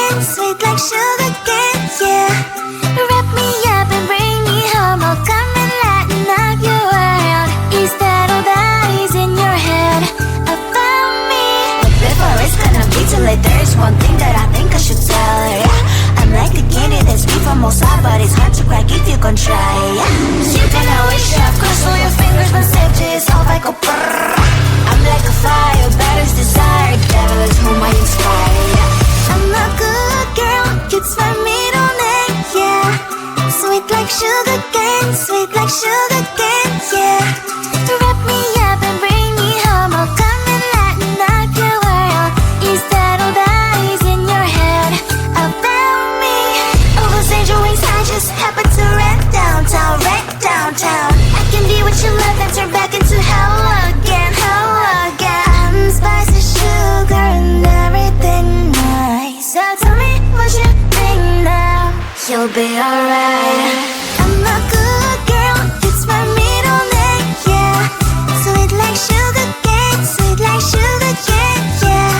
cane, sweet like sugar cane, yeah. Wrap me up and bring me home, I'll come and lighten up your world. Is that all that is in your head about me? But before it's gonna be too late, there is one thing that I think I should tell her, yeah. I'm like the candy that's sweet from outside, but it's hard to crack if you can try, yeah. You can always shove, cross all your fingers, but safety is all I go brrrr. I'm like a fire, balance desire, devil is whom I inspire, yeah. I'm a good girl, it's my middle name, yeah. Sweet like sugar cane, sweet like sugar cane, yeah. Wrap me up and bring me home, I'll come and lighten up your world. Is that all that is in your head about me? All those angel wings I just happen to rent downtown, rent downtown. I can be what you love and turn back into hell again, hell again. Spicy sugar and everything nice. So tell me what you think now, you'll be alright. I'm a good girl, it's my middle name, yeah. Sweet like sugar cane, sweet like sugar cane, yeah.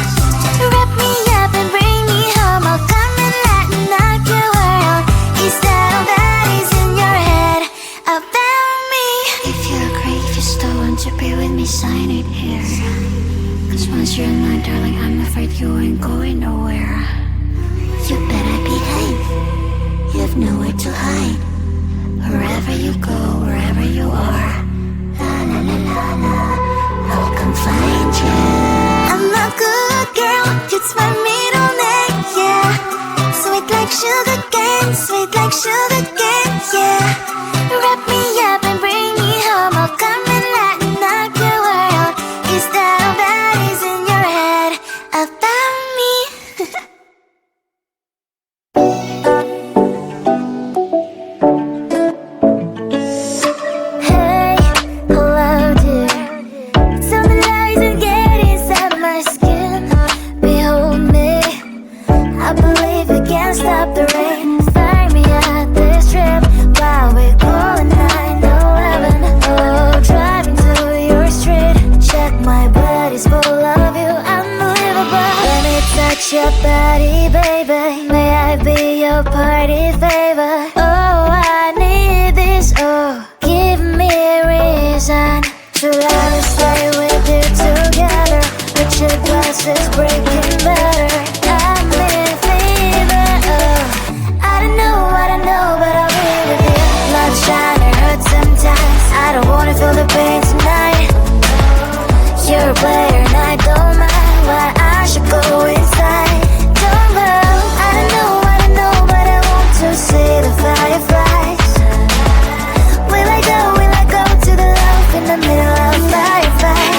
Wrap me up and bring me home, I'll come and lighten up your world. Is that all that is in your head about me? If you agree, if you still want to be with me, sign it here. Cause once you're mine, darling, I'm afraid you ain't going nowhere. You better behave, you have nowhere to hide. Wherever you go, wherever you are, la la la la la, I'll come find you. I'm a good girl, it's my middle name, yeah. Sweet like sugar cane, sweet like sugar cane, yeah. Wrap me up and bring me home, I'll come and lighten up your world. Is that all that is in your head about me? Hey, hello dear. Tell me lies and get inside my skin. Behold me, I believe we can't stop the rain. Find me at this trip while we're calling 911. Oh, driving to your street, check my body's full of you, unbelievable. Let me touch your body, baby. May I be your party favor? Oh, I need this. Oh, give me a reason to rather stay with you together. With your glasses breaking better. I'm in fever. Oh, I don't know, but I'll be with you. Love shine and hurt sometimes. I don't wanna feel the pain tonight. You're a player and I don't mind why I should go inside. Don't know, I don't know, but I want to see the fireflies. Will I go to the love in the middle of firefight?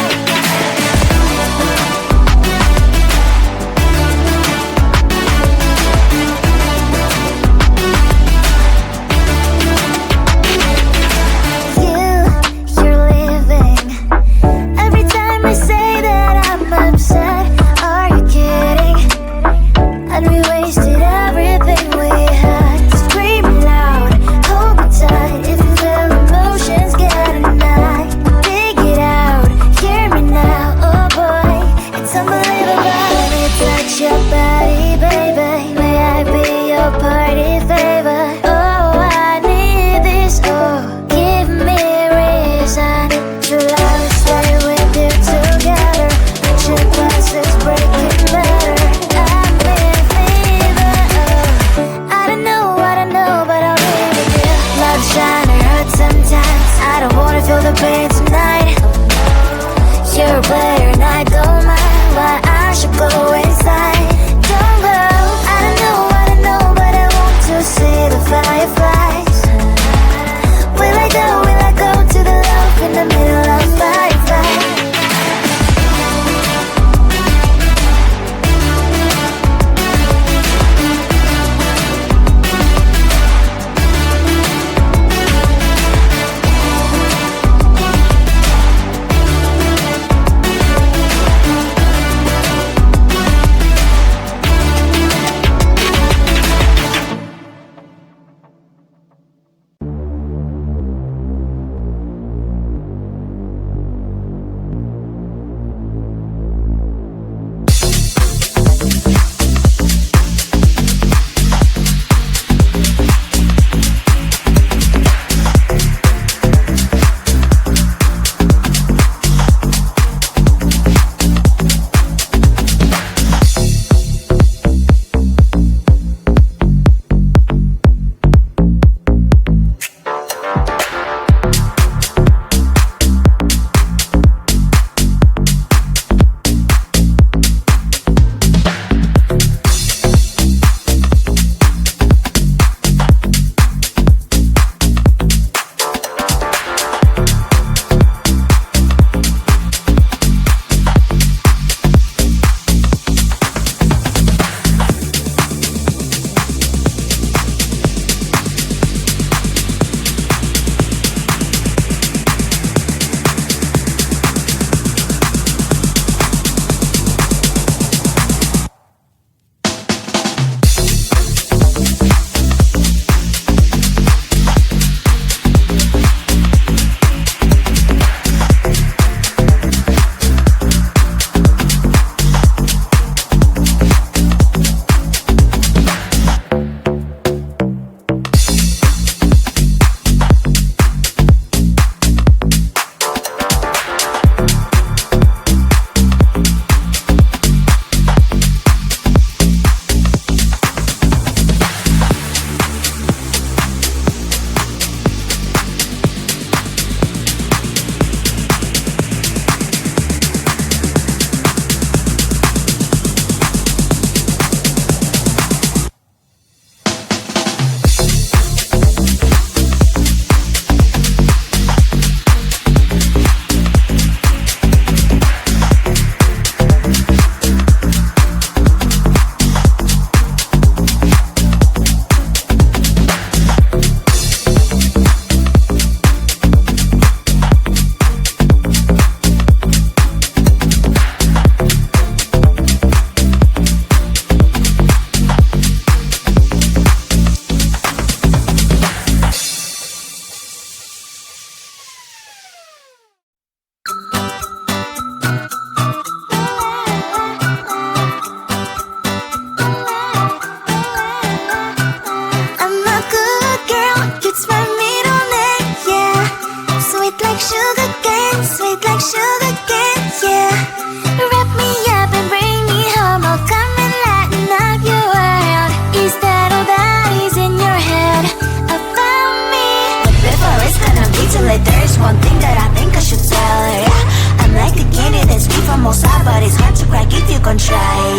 encontrai.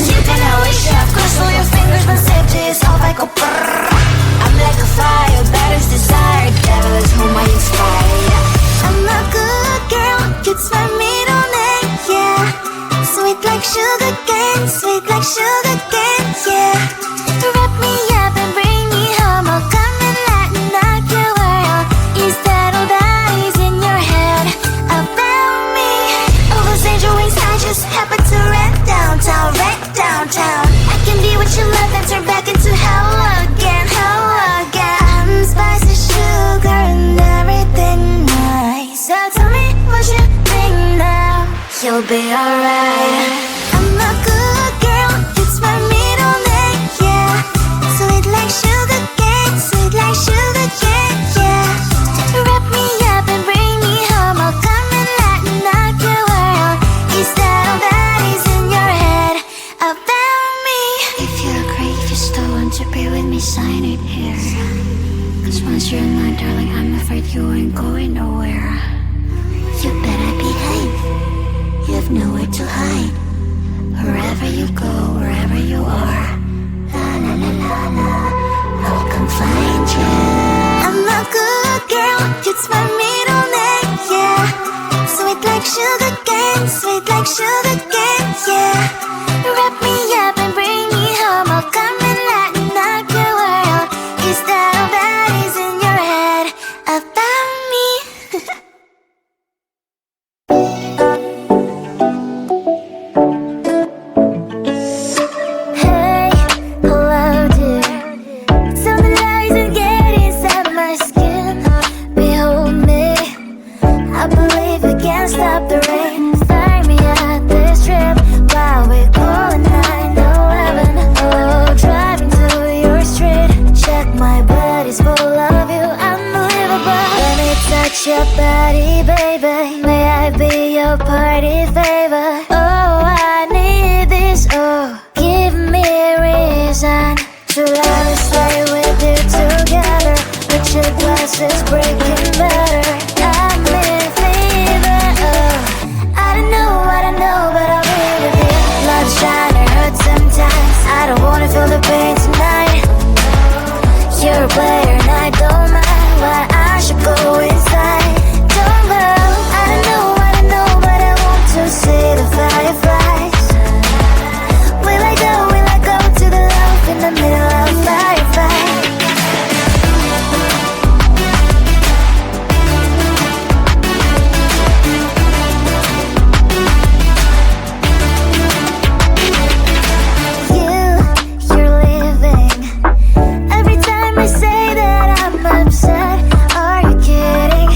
You can always shove, cross all your fingers, mas sempre só vai com prrr. I'm like a fire, battles desire, devil is whom I inspire. I'm a good girl, it's my middle name, yeah. Sweet like sugar cane, sweet like sugar cane, yeah. Wrap me up and bring me home, I'll come and lighten up your world. Is that all that is in your head about me? All those angel wings I just happen to rent downtown, rent downtown. I can be what you love and turn back into hell again, hell again. I'm spicy sugar and everything nice. So tell me what you think now, you'll be alright. I'm a good girl, it's my middle name, yeah. Sweet like sugar cane, sweet like sugar cane, yeah. Wrap me up and bring me home, I'll come and lighten up your world. Is that all that is in your head about me? If you agree, if you still want to be with me, sign it here. Cause once you're mine, darling, I'm afraid you ain't going nowhere. You better behave, you have nowhere to hide. Wherever you go, wherever you are, la la la la la, I'll come find you. I'm a good girl, it's my middle name, yeah. Sweet like sugar cane, sweet like sugar cane, yeah. Wrap me up and bring me home, I'll come and lighten up your world. Is that all that is in your head about me? Hey, hello dear. Tell me lies and get inside my skin. Behold me, I believe we can't stop the rain. Find me at this trip while we're calling 911. Oh, driving to your street. Check my body's full of you, unbelievable. Let me touch your body, baby. May I be your party favor? Oh, I need this, oh. Give me a reason to let me stay with you together. With your glasses breaking better. I'm in fever, oh. I don't know, but I'll be with you. Love shine, it hurts sometimes. I don't wanna feel the pain tonight. You're a player and I don't mind, but I should go inside. Don't go, I don't know, but I want to see the fireflies. Will I go to the love in the middle of firefight? You're leaving. Every time I say that I'm upset, are you kidding?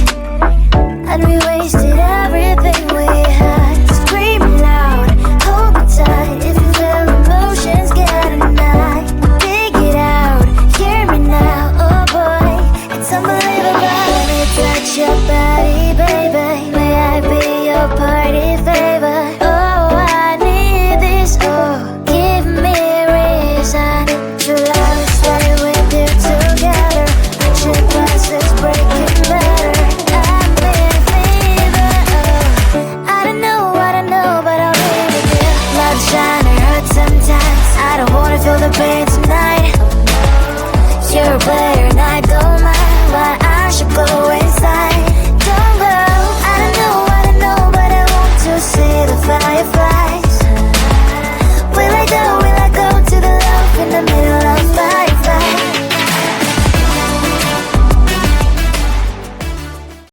And we wasted everything we had. Screaming loud, hold me tight. If you feel emotions getting high, dig it out, hear me now. Oh boy, it's unbelievable. Let me touch your body, baby. May I be your party favor? Oh, I need this, oh. Give me a reason to let me stay with you together. With your glasses breaking better. I'm in fever, oh. I don't know, but I'll be with you. Love shine, it hurts sometimes. I don't wanna feel the pain tonight. You're a player and I don't mind, but I should go inside. Don't go, I don't know, but I want to see the fireflies. Will I go to the love in the middle of